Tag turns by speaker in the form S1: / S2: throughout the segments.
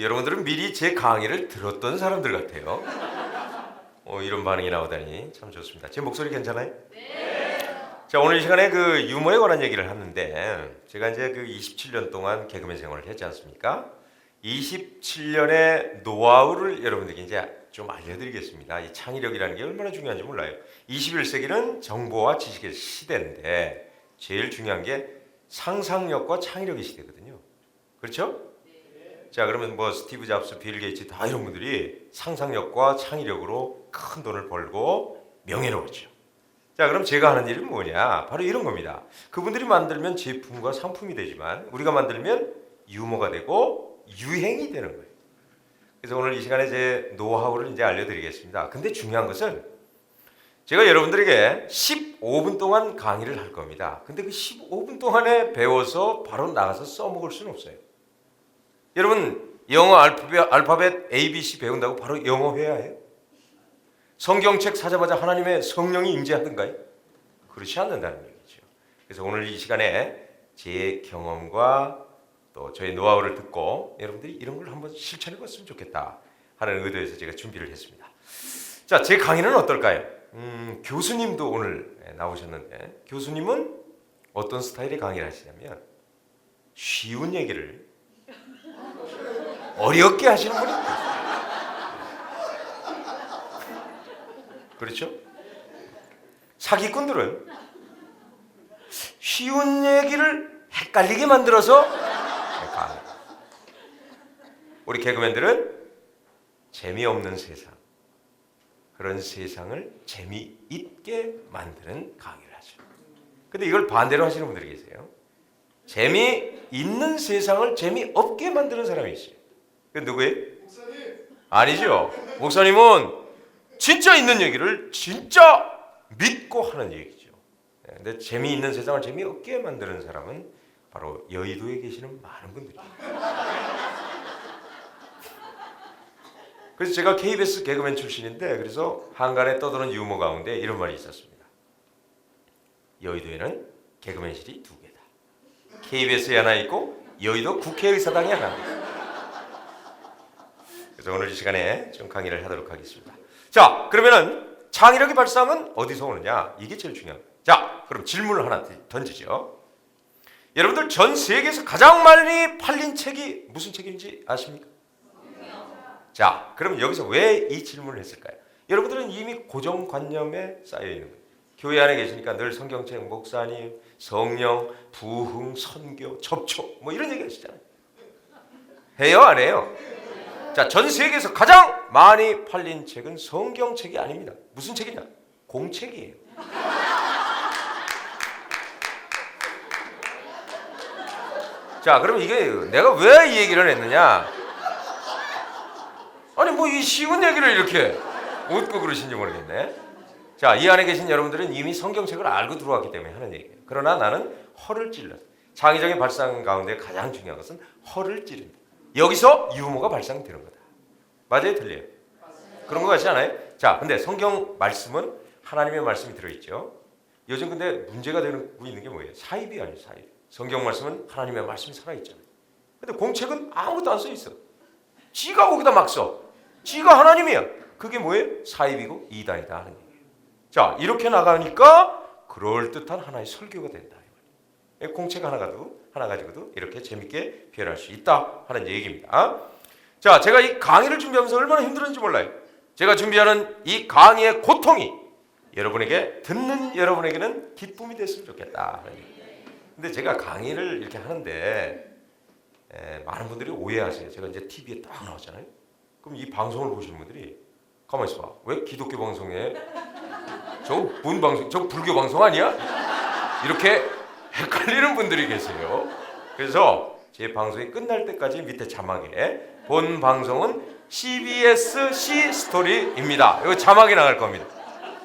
S1: 여러분들은 미리 제 강의를 들었던 사람들 같아요. 이런 반응이 나오다니 참 좋습니다. 제 목소리 괜찮아요? 네. 자, 오늘 이 시간에 그 유머에 관한 얘기를 하는데, 제가 이제 그 27년 동안 개그맨 생활을 했지 않습니까? 27년의 노하우를 여러분들께 이제 좀 알려드리겠습니다. 이 창의력이라는 게 얼마나 중요한지 몰라요. 21세기는 정보와 지식의 시대인데 제일 중요한 게 상상력과 창의력의 시대거든요. 그렇죠? 자, 그러면 뭐 스티브 잡스, 빌 게이츠 다 이런 분들이 상상력과 창의력으로 큰 돈을 벌고 명예로웠죠. 자, 그럼 제가 하는 일은 뭐냐? 바로 이런 겁니다. 그분들이 만들면 제품과 상품이 되지만 우리가 만들면 유머가 되고 유행이 되는 거예요. 그래서 오늘 이 시간에 제 노하우를 이제 알려드리겠습니다. 근데 중요한 것은 제가 여러분들에게 15분 동안 강의를 할 겁니다. 근데 그 15분 동안에 배워서 바로 나가서 써먹을 수는 없어요. 여러분, 영어 알파벳 ABC 배운다고 바로 영어 회화해요? 성경책 사자마자 하나님의 성령이 임재하던가요? 그렇지 않는다는 얘기죠. 그래서 오늘 이 시간에 제 경험과 또 저의 노하우를 듣고 여러분들이 이런 걸 한번 실천해 봤으면 좋겠다 하는 의도에서 제가 준비를 했습니다. 자, 제 강의는 어떨까요? 교수님도 오늘 나오셨는데, 교수님은 어떤 스타일의 강의를 하시냐면 쉬운 얘기를 어렵게 하시는 분이 있어요. 그렇죠? 사기꾼들은 쉬운 얘기를 헷갈리게 만들어서 강의. 우리 개그맨들은 재미없는 세상, 그런 세상을 재미있게 만드는 강의를 하죠. 근데 이걸 반대로 하시는 분들이 계세요. 재미있는 세상을 재미없게 만드는 사람이 있어요. 그 누구예요? 목사님. 아니죠. 목사님은 진짜 있는 얘기를 진짜 믿고 하는 얘기죠. 근데 재미있는 세상을 재미없게 만드는 사람은 바로 여의도에 계시는 많은 분들이에요. 그래서 제가 KBS 개그맨 출신인데, 그래서 한간에 떠도는 유머 가운데 이런 말이 있었습니다. 여의도에는 개그맨실이 2개다. KBS에 하나 있고 여의도 국회의사당이 하나. 그래서 오늘 이 시간에 좀 강의를 하도록 하겠습니다. 자, 그러면은 창의력의 발상은 어디서 오느냐? 이게 제일 중요합니다. 자, 그럼 질문을 하나 던지죠. 여러분들 전 세계에서 가장 많이 팔린 책이 무슨 책인지 아십니까? 자, 그럼 여기서 왜 이 질문을 했을까요? 여러분들은 이미 고정관념에 쌓여 있는 거예요. 교회 안에 계시니까 늘 성경책, 목사님, 성령, 부흥, 선교, 접촉 뭐 이런 얘기 하시잖아요. 해요, 안 해요? 자, 전 세계에서 가장 많이 팔린 책은 성경책이 아닙니다. 무슨 책이냐? 공책이에요. 자, 그럼 이게 내가 왜 이 얘기를 했느냐? 아니, 뭐 이 쉬운 얘기를 이렇게 웃고 그러신지 모르겠네. 자, 이 안에 계신 여러분들은 이미 성경책을 알고 들어왔기 때문에 하는 얘기예요. 그러나 나는 허를 찔러. 창의적인 발상 가운데 가장 중요한 것은 허를 찌른다. 여기서 유머가 발상되는 거다. 맞아요? 틀려요? 그런 거 같지 않아요? 자, 근데 성경 말씀은 하나님의 말씀이 들어있죠. 요즘 근데 문제가 되고 있는 게 뭐예요? 사입이 아니에요, 사입. 성경 말씀은 하나님의 말씀이 살아있잖아요. 근데 공책은 아무것도 안 써있어. 지가 거기다 막 써. 지가 하나님이야. 그게 뭐예요? 사입이고 이단이다 하는 얘기예요. 자, 이렇게 나가니까 그럴듯한 하나의 설교가 된다. 공책 하나 가지고도 이렇게 재밌게 표현할 수 있다 하는 얘기입니다. 자, 제가 이 강의를 준비하면서 얼마나 힘들었는지 몰라요. 제가 준비하는 이 강의의 고통이 여러분에게, 듣는 여러분에게는 기쁨이 됐으면 좋겠다. 근데 제가 강의를 이렇게 하는데 많은 분들이 오해하세요. 제가 이제 TV에 딱 나왔잖아요. 그럼 이 방송을 보시는 분들이 가만히 있어봐. 왜 기독교 방송에 저 문 방송, 저 불교 방송 아니야? 이렇게 헷갈리는 분들이 계세요. 그래서 제 방송이 끝날 때까지 밑에 자막에 본 방송은 CBS C 스토리입니다. 이거 자막이 나갈 겁니다.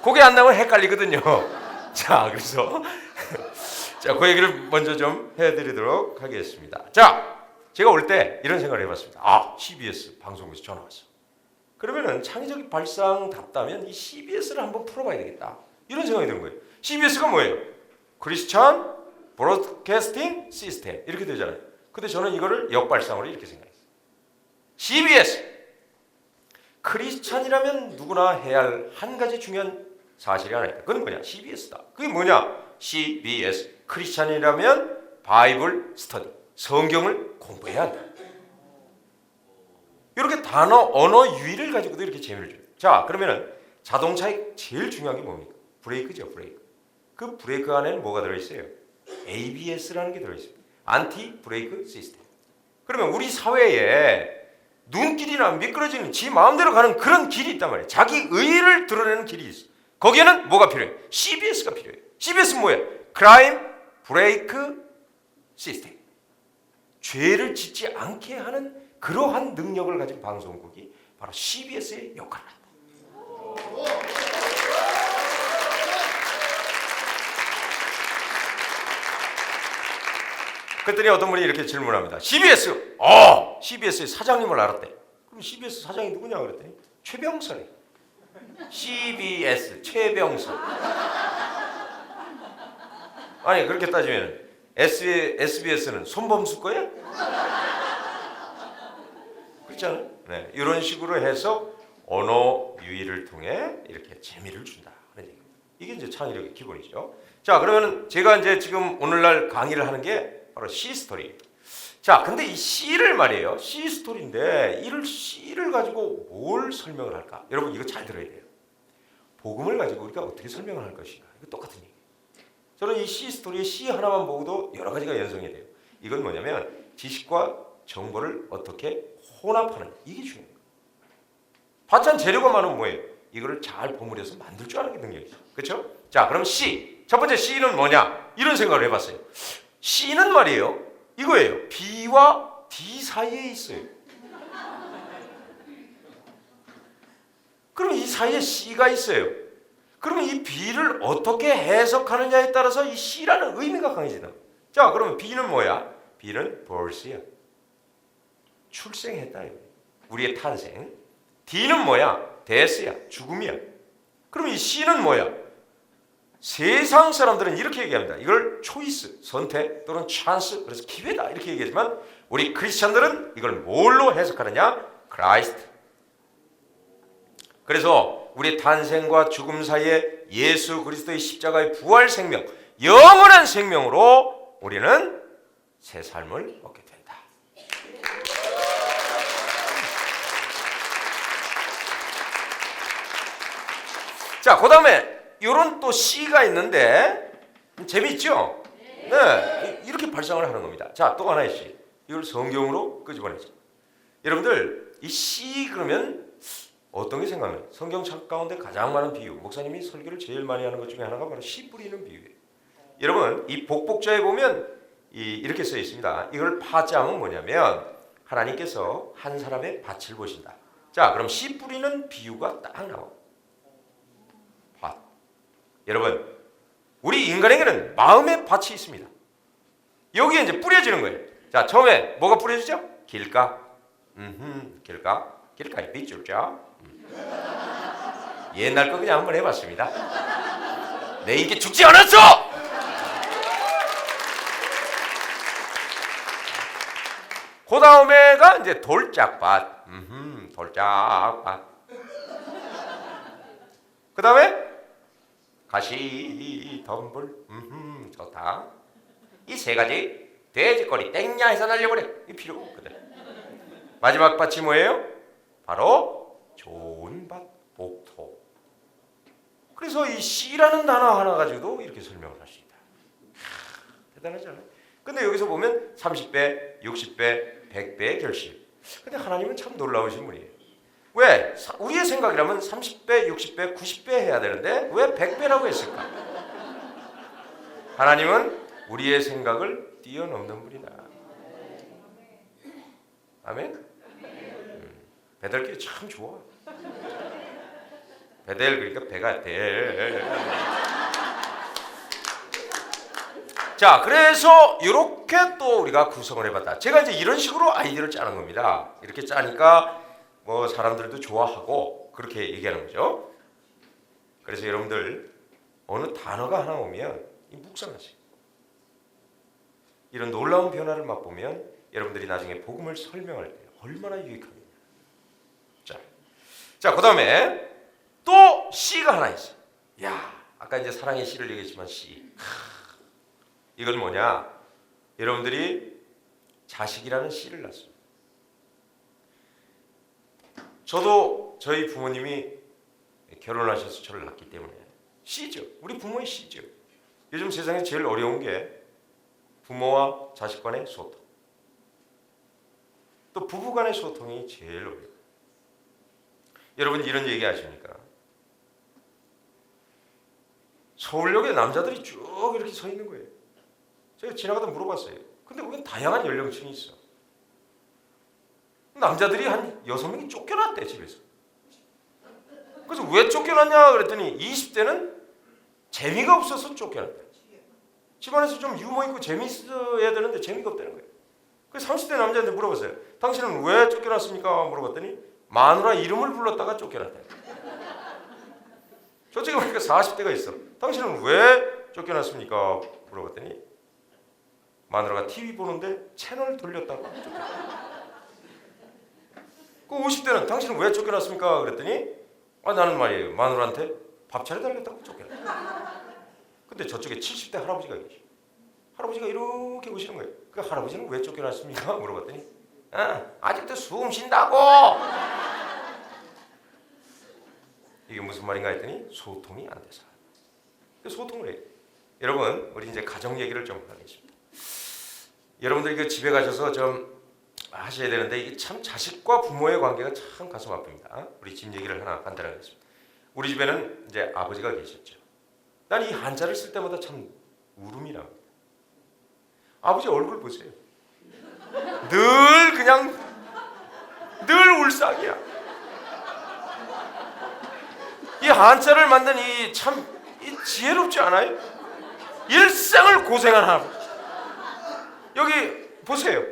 S1: 그게 안 나오면 헷갈리거든요. 자, 그래서 자, 그 얘기를 먼저 좀 해드리도록 하겠습니다. 자, 제가 올 때 이런 생각을 해봤습니다. 아, CBS 방송국에서 전화 왔어. 그러면은 창의적인 발상답다면 이 CBS를 한번 풀어봐야 되겠다. 이런 생각이 드는 거예요. CBS가 뭐예요? 크리스천 브로드캐스팅 시스템 이렇게 되잖아요. 근데 저는 이거를 역발상으로 이렇게 생각했어요. CBS. 크리스찬이라면 누구나 해야 할 한 가지 중요한 사실이 하나 있다. 그건 뭐냐? CBS다. 그게 뭐냐? CBS. 크리스찬이라면 바이블 스터디. 성경을 공부해야 한다. 이렇게 단어, 언어 유희를 가지고도 이렇게 재미를 줘요. 자, 그러면은 자동차의 제일 중요한 게 뭡니까? 브레이크죠, 브레이크. 그 브레이크 안에는 뭐가 들어있어요? ABS라는 게 들어있어요. 안티 브레이크 시스템. 그러면 우리 사회에 눈길이나 미끄러지는 지 마음대로 가는 그런 길이 있단 말이에요. 자기 의의를 드러내는 길이 있어. 거기에는 뭐가 필요해요? CBS가 필요해요. CBS는 뭐예요? 크라임 브레이크 시스템. 죄를 짓지 않게 하는 그러한 능력을 가진 방송국이 바로 CBS의 역할을 한다. 그랬더니 어떤 분이 이렇게 질문합니다. CBS! CBS의 사장님을 알았대. 그럼 CBS 사장이 누구냐 그랬더니 최병설이에요. CBS 최병설. 아니 그렇게 따지면 SBS는 손범수 거야? 그렇잖아요. 네, 이런 식으로 해서 언어 유희를 통해 이렇게 재미를 준다. 이게 이제 창의력의 기본이죠. 자, 그러면 제가 이제 지금 오늘날 강의를 하는 게 바로 C 스토리. 자, 근데 이 C를 말이에요. C 스토리인데 이를 C를 가지고 뭘 설명을 할까? 여러분 이거 잘 들어야 돼요. 복음을 가지고 우리가 어떻게 설명을 할 것인가? 이거 똑같은 얘기. 저는 이 C 스토리의 C 하나만 보고도 여러 가지가 연상이 돼요. 이건 뭐냐면 지식과 정보를 어떻게 혼합하는 이게 중요해요. 반찬 재료가 많으면 뭐예요? 이거를 잘 버무려서 만들 줄 아는 게 능력이죠. 그렇죠? 자, 그럼 C. 첫 번째 C는 뭐냐? 이런 생각을 해봤어요. C는 말이에요. 이거예요. B와 D 사이에 있어요. 그럼 이 사이에 C가 있어요. 그러면 이 B를 어떻게 해석하느냐에 따라서 이 C라는 의미가 강해진다. 자, 그러면 B는 뭐야? B는 birth야. 출생했다. 우리의 탄생. D는 뭐야? death야. 죽음이야. 그럼 이 C는 뭐야? 세상 사람들은 이렇게 얘기합니다. 이걸 초이스, 선택 또는 찬스, 그래서 기회다 이렇게 얘기하지만 우리 크리스찬들은 이걸 뭘로 해석하느냐? 크라이스트. 그래서 우리 탄생과 죽음 사이에 예수 그리스도의 십자가의 부활 생명, 영원한 생명으로 우리는 새 삶을 얻게 된다. 자, 그 다음에 이런 또 C가 있는데 재미있죠? 네, 이렇게 발상을 하는 겁니다. 자, 또 하나의 C. 이걸 성경으로 끄집어내죠. 여러분들 이 C 그러면 어떤 게 생각나요? 성경 책 가운데 가장 많은 비유, 목사님이 설교를 제일 많이 하는 것 중에 하나가 바로 씨 뿌리는 비유예요. 여러분 이 복복자에 보면 이렇게 써 있습니다. 이걸 파자면 뭐냐면 하나님께서 한 사람의 밭을 보신다. 자, 그럼 씨 뿌리는 비유가 딱 나와. 밭. 여러분 우리 인간에게는 마음의 밭이 있습니다. 여기에 이제 뿌려지는 거예요. 자, 처음에 뭐가 뿌려지죠? 길가. 길가에 밑줄죠. 옛날 거 그냥 한번 해봤습니다. 내 인기 죽지 않았어! 그 다음에가 이제 돌짝밭. 돌짝밭. 그 다음에 가시 덤불. 좋다. 이 세 가지 돼지꼬리 땡냐 해서 날려버려. 이 필요 없거든. 마지막 밭이 뭐예요? 바로 좋은 밭, 복토. 그래서 이 씨라는 단어 하나 가지고도 이렇게 설명을 할 수 있다. 대단하잖아요. 근데 여기서 보면 30배, 60배, 100배의 결실. 근데 하나님은 참 놀라우신 분이에요. 왜? 우리의 생각이라면 30배, 60배, 90배 해야 되는데 왜 100배라고 했을까? 하나님은 우리의 생각을 뛰어넘는 분이다. 아멘? 배달길이 참 좋아. 배달 그러니까 배가 될. 자, 그래서 이렇게 또 우리가 구성을 해봤다. 제가 이제 이런 식으로 아이디어를 짜는 겁니다. 이렇게 짜니까 뭐 사람들도 좋아하고 그렇게 얘기하는 거죠. 그래서 여러분들 어느 단어가 하나 오면 묵상하세요. 이런 놀라운 변화를 맛보면 여러분들이 나중에 복음을 설명할 때 얼마나 유익하겠냐. 자, 그 다음에 또 C가 하나 있어요. 야, 아까 이제 사랑의 C를 얘기했지만 C. 이건 뭐냐? 여러분들이 자식이라는 C를 낳았어요. 저도 저희 부모님이 결혼하셔서 저를 낳기 때문에 C죠. 우리 부모의 C죠. 요즘 세상에 제일 어려운 게 부모와 자식 간의 소통. 또 부부 간의 소통이 제일 어려워요. 여러분 이런 얘기 하십니까? 서울역에 남자들이 쭉 이렇게 서 있는 거예요. 제가 지나가다 물어봤어요. 근데 거긴 다양한 연령층이 있어. 남자들이 한 6명이 쫓겨났대, 집에서. 그래서 왜 쫓겨났냐 그랬더니 20대는 재미가 없어서 쫓겨났대. 집안에서 좀 유머 있고 재미있어야 되는데 재미가 없다는 거예요. 그래서 30대 남자한테 물어봤어요. 당신은 왜 쫓겨났습니까? 물어봤더니 마누라 이름을 불렀다가 쫓겨났다. 솔직히 보니까 40대가 있어. 당신은 왜 쫓겨났습니까? 물어봤더니 마누라가 TV 보는데 채널 돌렸다가 쫓겨났다. 그 50대는 당신은 왜 쫓겨났습니까? 그랬더니 나는 말이에요. 마누라한테 밥 차려달랬다고 쫓겨났다. 근데 저쪽에 70대 할아버지가 계시. 할아버지가 이렇게 오시는 거예요. 그 할아버지는 왜 쫓겨났습니까? 물어봤더니 아직도 숨 쉰다고. 이게 무슨 말인가 했더니 소통이 안 돼서. 소통을 해요. 여러분 우리 이제 가정 얘기를 좀 하겠습니다. 여러분들 이거 집에 가셔서 좀 하셔야 되는데 이게 참 자식과 부모의 관계가 참 가슴 아픕니다. 우리 집 얘기를 하나 간단하게 하겠습니다. 우리 집에는 이제 아버지가 계셨죠. 난 이 한자를 쓸 때마다 참 울음이 납니다. 아버지 얼굴 보세요. 늘 울상이야. 이 한자를 만든 이 참 지혜롭지 않아요? 일생을 고생한 아버지. 여기 보세요.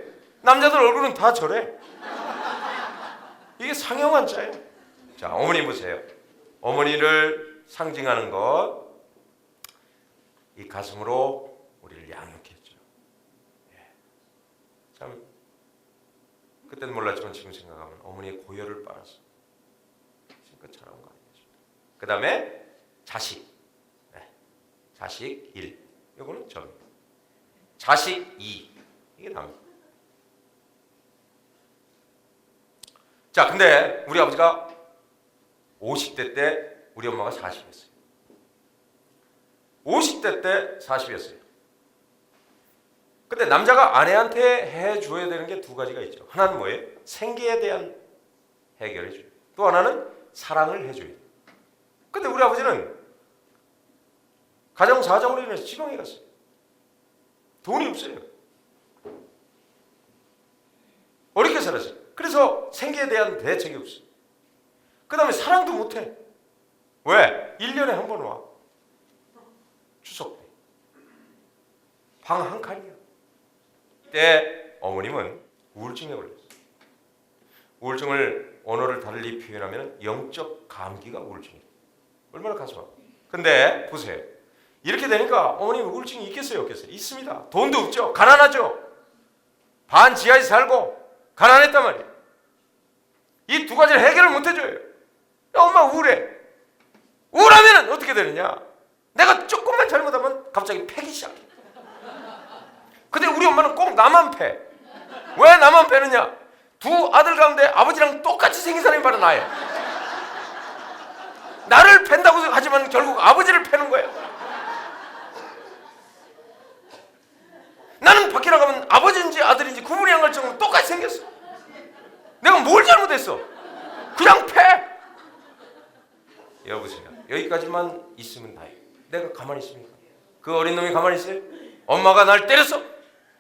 S1: 남자들 얼굴은 다 저래. 이게 상형 한자예요. 자, 어머니 보세요. 어머니를 상징하는 것, 이 가슴으로 우리를 양육했죠. 참 그때는 몰랐지만 지금 생각하면 어머니의 고열을 빨았어. 지금껏 잘한 거 아니겠습니까? 그 다음에 자식, 자식 1, 이거는 접니다. 자식 2, 이게 답니다. 자, 근데 우리 아버지가 50대 때 우리 엄마가 40이었어요. 50대 때 40이었어요. 근데 남자가 아내한테 해줘야 되는 게 두 가지가 있죠. 하나는 뭐예요? 생계에 대한 해결해 줘요. 또 하나는 사랑을 해줘요. 근데 우리 아버지는 가정 사정으로 인해서 지방에 갔어요. 돈이 없어요. 어렵게 살았어요. 그래서 생계에 대한 대책이 없어요. 그 다음에 사랑도 못해. 왜? 1년에 한 번 와. 추석 때. 방 한 칸이야. 그때 어머님은 우울증에 걸렸어요. 우울증을 언어를 달리 표현하면 영적 감기가 우울증이에요. 얼마나 가슴 아파요. 근데 보세요. 이렇게 되니까 어머님 우울증이 있겠어요? 없겠어요? 있습니다. 돈도 없죠. 가난하죠. 반 지하에 살고 가난했단 말이에요. 이 두 가지를 해결을 못 해줘요. 야, 엄마 우울해. 우울하면 어떻게 되느냐? 내가 조금만 잘못하면 갑자기 패기 시작해. 근데 우리 엄마는 꼭 나만 패. 왜 나만 패느냐? 두 아들 가운데 아버지랑 똑같이 생긴 사람이 바로 나예요. 나를 팬다고 하지만 결국 아버지를 패는 거예요. 나는 밖에 나가면 아버지인지 아들인지 구분이 안 갈 정도로 똑같이 생겼어. 내가 뭘 잘못했어? 그냥 패. 여보세요. 여기까지만 있으면 다예요. 내가 가만히 있습니까? 그 어린 놈이 가만히 있어요? 엄마가 날 때렸어?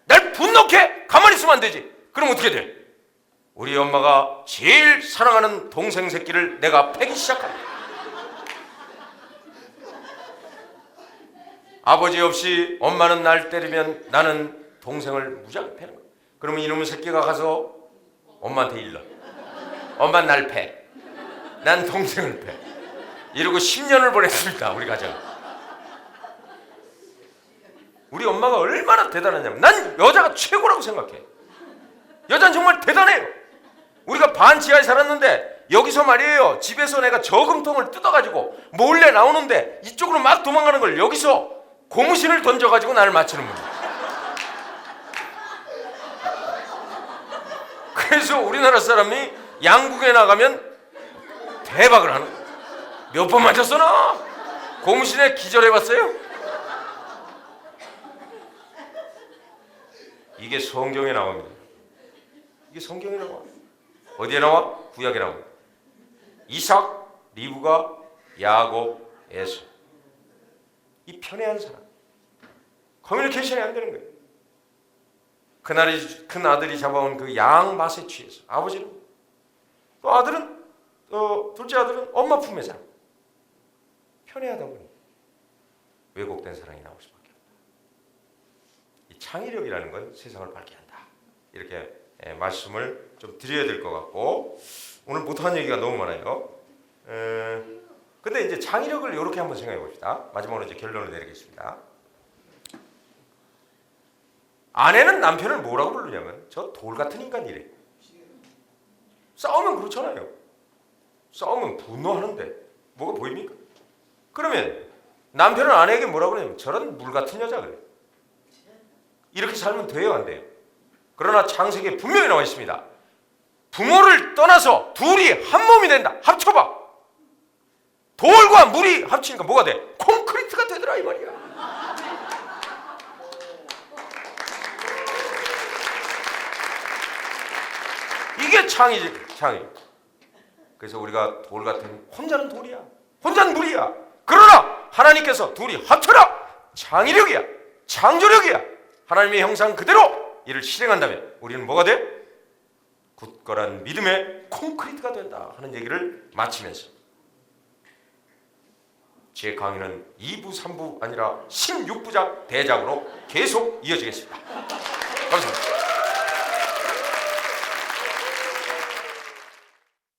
S1: 날 분노케? 가만히 있으면 안 되지. 그럼 어떻게 돼? 우리 엄마가 제일 사랑하는 동생 새끼를 내가 패기 시작한다. 아버지 없이 엄마는 날 때리면 나는 동생을 무지하게 패는 거야. 그러면 이놈의 새끼가 가서 엄마한테 일러. 엄마 날 패. 난 동생을 패. 이러고 10년을 보냈습니다. 우리 가정. 우리 엄마가 얼마나 대단하냐면 난 여자가 최고라고 생각해. 여자는 정말 대단해요. 우리가 반 지하에 살았는데 여기서 말이에요. 집에서 내가 저금통을 뜯어가지고 몰래 나오는데 이쪽으로 막 도망가는 걸 여기서 고무신을 던져가지고 나를 맞추는 분이에요. 그래서 우리나라 사람이 양국에 나가면 대박을 하는 거예요. 몇 번 맞았어 나? 고무신에 기절해봤어요? 이게 성경에 나옵니다. 이게 성경에 나와. 어디에 나와? 구약에 나와. 이삭, 리브가, 야곱, 에서. 이 편애한 사람. 커뮤니케이션이 안 되는 거예요. 큰 아들이 잡아온 그 양 맛에 취해서 아버지는 또 아들은 둘째 아들은 엄마 품에 살아. 편애하다 보니 왜곡된 사랑이 나올 수밖에 없다. 이 창의력이라는 건 세상을 밝게 한다. 이렇게 말씀을 좀 드려야 될 것 같고 오늘 못한 얘기가 너무 많아요. 근데 이제 창의력을 이렇게 한번 생각해 봅시다. 마지막으로 이제 결론을 내리겠습니다. 아내는 남편을 뭐라고 부르냐면 저 돌 같은 인간이래. 싸우면 그렇잖아요. 싸우면 분노하는데 뭐가 보입니까? 그러면 남편은 아내에게 뭐라고 그러냐면 저런 물 같은 여자 그래. 이렇게 살면 돼요, 안 돼요? 그러나 창세기에 분명히 나와 있습니다. 부모를 떠나서 둘이 한 몸이 된다. 합쳐봐. 돌과 물이 합치니까 뭐가 돼? 콘크리트가 되더라 이 말이야. 이게 창의지, 창의. 그래서 우리가 돌 같은 혼자는 돌이야. 혼자는 물이야. 그러나 하나님께서 둘이 합쳐라. 창의력이야. 창조력이야. 하나님의 형상 그대로 이를 실행한다면 우리는 뭐가 돼? 굳건한 믿음의 콘크리트가 된다 하는 얘기를 마치면서 제 강의는 2부, 3부 아니라 16부작 대작으로 계속 이어지겠습니다. 감사합니다.